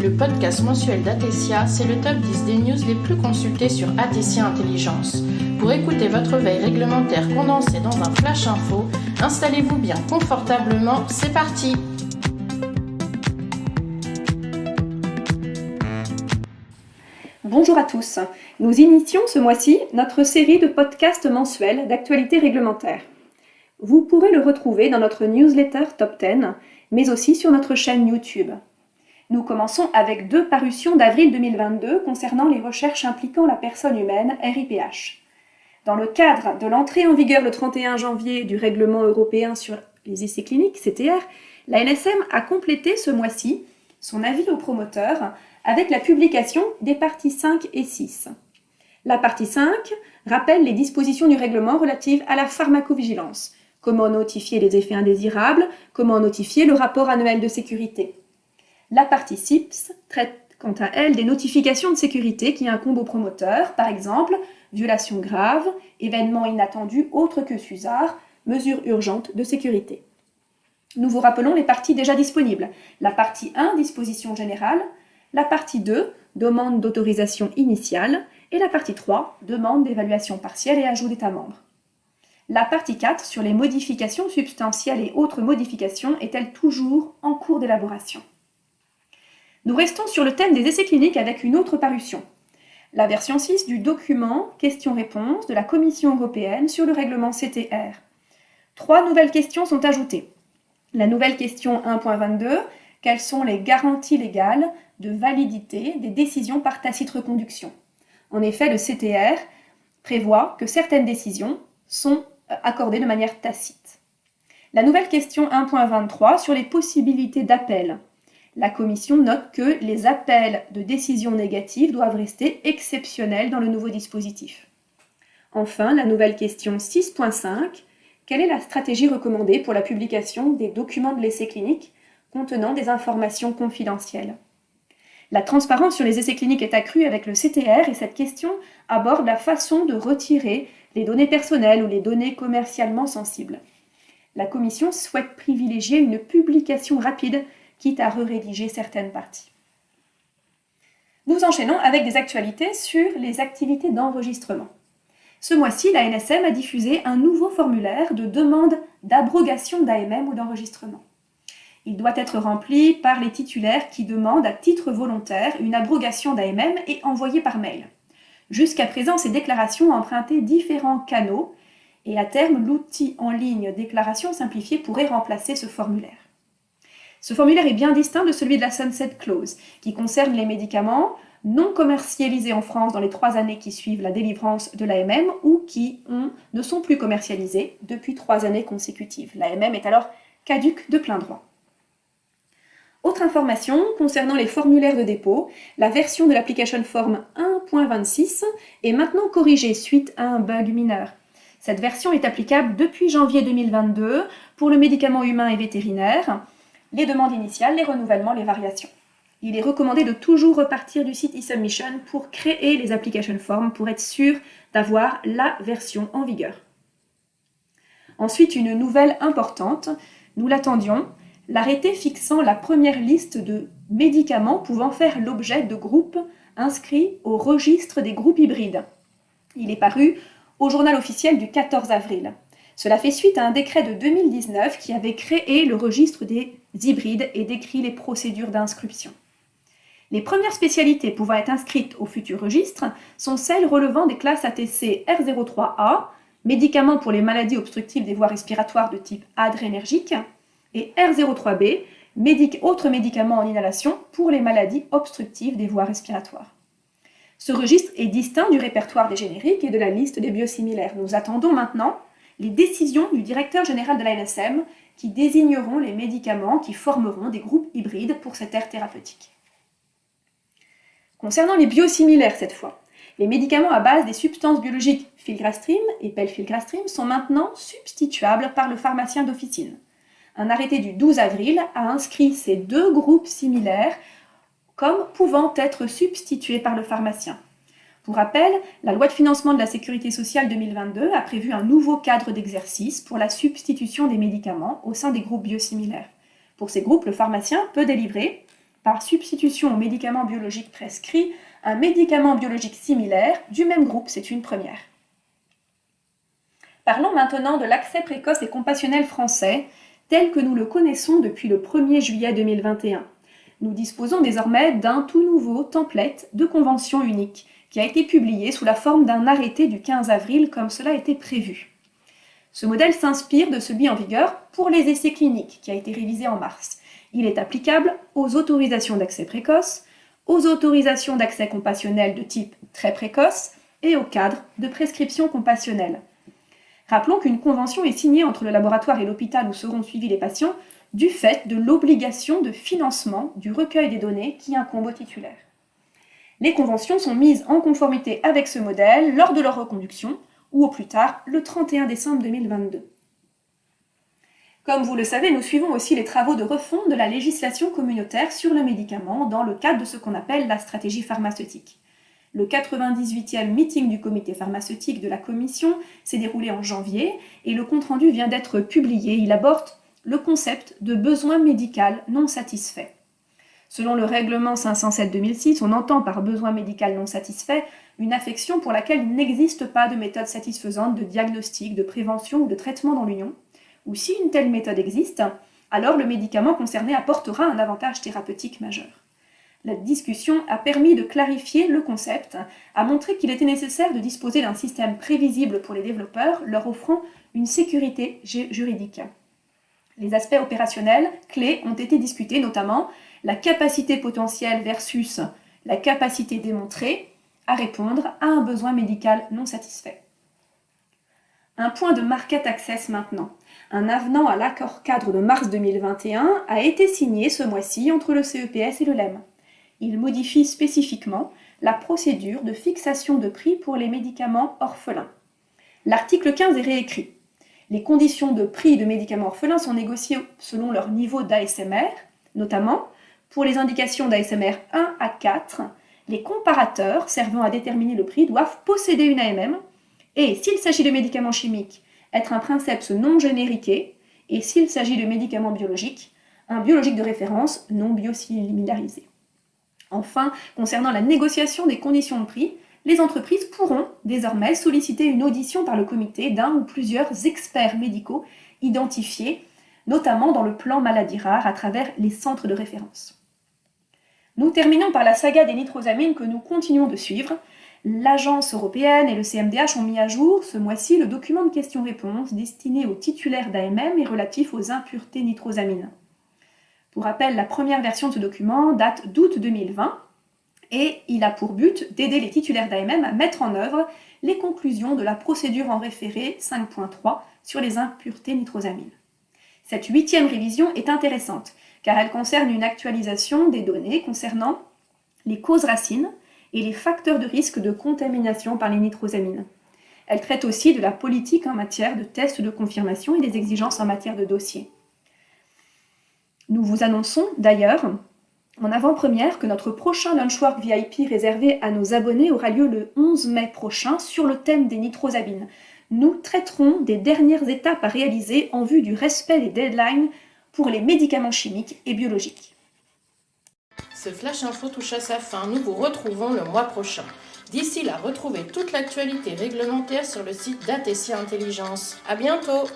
Le podcast mensuel d'Atesia, c'est le top 10 des news les plus consultées sur Atesia Intelligence. Pour écouter votre veille réglementaire condensée dans un flash info, installez-vous bien confortablement, c'est parti! Bonjour à tous, nous initions ce mois-ci notre série de podcasts mensuels d'actualité réglementaire. Vous pourrez le retrouver dans notre newsletter Top 10, mais aussi sur notre chaîne YouTube. Nous commençons avec 2 parutions d'avril 2022 concernant les recherches impliquant la personne humaine, RIPH. Dans le cadre de l'entrée en vigueur le 31 janvier du règlement européen sur les essais cliniques, CTR, la NSM a complété ce mois-ci son avis aux promoteurs avec la publication des parties 5 et 6. La partie 5 rappelle les dispositions du règlement relatives à la pharmacovigilance, comment notifier les effets indésirables, comment notifier le rapport annuel de sécurité. La partie 6 traite quant à elle des notifications de sécurité qui incombent aux promoteurs, par exemple, violation grave, événement inattendu autre que SUSAR, mesures urgentes de sécurité. Nous vous rappelons les parties déjà disponibles. La partie 1, dispositions générales, la partie 2, demande d'autorisation initiale, et la partie 3, demande d'évaluation partielle et ajout d'États membres. La partie 4, sur les modifications substantielles et autres modifications, est-elle toujours en cours d'élaboration. Nous restons sur le thème des essais cliniques avec une autre parution. La version 6 du document questions-réponses de la Commission européenne sur le règlement CTR. 3 nouvelles questions sont ajoutées. La nouvelle question 1.22, quelles sont les garanties légales de validité des décisions par tacite reconduction? En effet, le CTR prévoit que certaines décisions sont accordées de manière tacite. La nouvelle question 1.23 sur les possibilités d'appel. La Commission note que les appels de décisions négatives doivent rester exceptionnels dans le nouveau dispositif. Enfin, la nouvelle question 6.5, quelle est la stratégie recommandée pour la publication des documents de l'essai clinique contenant des informations confidentielles? La transparence sur les essais cliniques est accrue avec le CTR et cette question aborde la façon de retirer les données personnelles ou les données commercialement sensibles. La Commission souhaite privilégier une publication rapide, quitte à rédiger certaines parties. Nous enchaînons avec des actualités sur les activités d'enregistrement. Ce mois-ci, la NSM a diffusé un nouveau formulaire de demande d'abrogation d'AMM ou d'enregistrement. Il doit être rempli par les titulaires qui demandent à titre volontaire une abrogation d'AMM et envoyé par mail. Jusqu'à présent, ces déclarations ont emprunté différents canaux et à terme, l'outil en ligne déclaration simplifiée pourrait remplacer ce formulaire. Ce formulaire est bien distinct de celui de la Sunset Clause, qui concerne les médicaments non commercialisés en France dans les 3 années qui suivent la délivrance de l'AMM ou qui ne sont plus commercialisés depuis 3 années consécutives. L'AMM est alors caduque de plein droit. Autre information concernant les formulaires de dépôt, la version de l'application form 1.26 est maintenant corrigée suite à un bug mineur. Cette version est applicable depuis janvier 2022 pour le médicament humain et vétérinaire, les demandes initiales, les renouvellements, les variations. Il est recommandé de toujours repartir du site e-submission pour créer les application forms pour être sûr d'avoir la version en vigueur. Ensuite, une nouvelle importante, nous l'attendions, l'arrêté fixant la première liste de médicaments pouvant faire l'objet de groupes inscrits au registre des groupes hybrides. Il est paru au journal officiel du 14 avril. Cela fait suite à un décret de 2019 qui avait créé le registre des hybrides et décrit les procédures d'inscription. Les premières spécialités pouvant être inscrites au futur registre sont celles relevant des classes ATC R03A, médicaments pour les maladies obstructives des voies respiratoires de type adrénergique, et R03B, autres médicaments en inhalation pour les maladies obstructives des voies respiratoires. Ce registre est distinct du répertoire des génériques et de la liste des biosimilaires. Nous attendons maintenant les décisions du directeur général de la NSM qui désigneront les médicaments qui formeront des groupes hybrides pour cette aire thérapeutique. Concernant les biosimilaires cette fois, les médicaments à base des substances biologiques filgrastim et pellfilgrastim sont maintenant substituables par le pharmacien d'officine. Un arrêté du 12 avril a inscrit ces 2 groupes similaires comme pouvant être substitués par le pharmacien. Pour rappel, la loi de financement de la Sécurité sociale 2022 a prévu un nouveau cadre d'exercice pour la substitution des médicaments au sein des groupes biosimilaires. Pour ces groupes, le pharmacien peut délivrer par substitution au médicament biologique prescrit, un médicament biologique similaire du même groupe, c'est une première. Parlons maintenant de l'accès précoce et compassionnel français, tel que nous le connaissons depuis le 1er juillet 2021. Nous disposons désormais d'un tout nouveau template de convention unique qui a été publié sous la forme d'un arrêté du 15 avril comme cela était prévu. Ce modèle s'inspire de celui en vigueur pour les essais cliniques qui a été révisé en mars. Il est applicable aux autorisations d'accès précoce, aux autorisations d'accès compassionnel de type très précoce et au cadre de prescription compassionnelle. Rappelons qu'une convention est signée entre le laboratoire et l'hôpital où seront suivis les patients du fait de l'obligation de financement du recueil des données qui incombe au titulaire. Les conventions sont mises en conformité avec ce modèle lors de leur reconduction ou au plus tard le 31 décembre 2022. Comme vous le savez, nous suivons aussi les travaux de refonte de la législation communautaire sur le médicament dans le cadre de ce qu'on appelle la stratégie pharmaceutique. Le 98e meeting du comité pharmaceutique de la Commission s'est déroulé en janvier et le compte-rendu vient d'être publié. Il aborde le concept de besoin médical non satisfait. Selon le règlement 507/2006, on entend par besoin médical non satisfait une affection pour laquelle il n'existe pas de méthode satisfaisante de diagnostic, de prévention ou de traitement dans l'Union, ou si une telle méthode existe, alors le médicament concerné apportera un avantage thérapeutique majeur. La discussion a permis de clarifier le concept, a montré qu'il était nécessaire de disposer d'un système prévisible pour les développeurs, leur offrant une sécurité juridique. Les aspects opérationnels clés ont été discutés, notamment la capacité potentielle versus la capacité démontrée à répondre à un besoin médical non satisfait. Un point de market access maintenant. Un avenant à l'accord cadre de mars 2021 a été signé ce mois-ci entre le CEPS et le LEM. Il modifie spécifiquement la procédure de fixation de prix pour les médicaments orphelins. L'article 15 est réécrit. Les conditions de prix de médicaments orphelins sont négociées selon leur niveau d'ASMR, notamment pour les indications d'ASMR 1 à 4, les comparateurs servant à déterminer le prix doivent posséder une AMM et, s'il s'agit de médicaments chimiques, être un princeps non génériqué et, s'il s'agit de médicaments biologiques, un biologique de référence non biosimilarisé. Enfin, concernant la négociation des conditions de prix, les entreprises pourront désormais solliciter une audition par le comité d'un ou plusieurs experts médicaux identifiés, notamment dans le plan maladie rare à travers les centres de référence. Nous terminons par la saga des nitrosamines que nous continuons de suivre. L'Agence européenne et le CMDH ont mis à jour ce mois-ci le document de questions-réponses destiné aux titulaires d'AMM et relatif aux impuretés nitrosamines. Pour rappel, la première version de ce document date d'août 2020 et il a pour but d'aider les titulaires d'AMM à mettre en œuvre les conclusions de la procédure en référé 5.3 sur les impuretés nitrosamines. Cette 8e révision est intéressante car elle concerne une actualisation des données concernant les causes racines et les facteurs de risque de contamination par les nitrosamines. Elle traite aussi de la politique en matière de tests de confirmation et des exigences en matière de dossier. Nous vous annonçons d'ailleurs en avant-première que notre prochain Lunchwork VIP réservé à nos abonnés aura lieu le 11 mai prochain sur le thème des nitrosamines. Nous traiterons des dernières étapes à réaliser en vue du respect des deadlines pour les médicaments chimiques et biologiques. Ce Flash Info touche à sa fin, nous vous retrouvons le mois prochain. D'ici là, retrouvez toute l'actualité réglementaire sur le site d'Atesia Intelligence. À bientôt!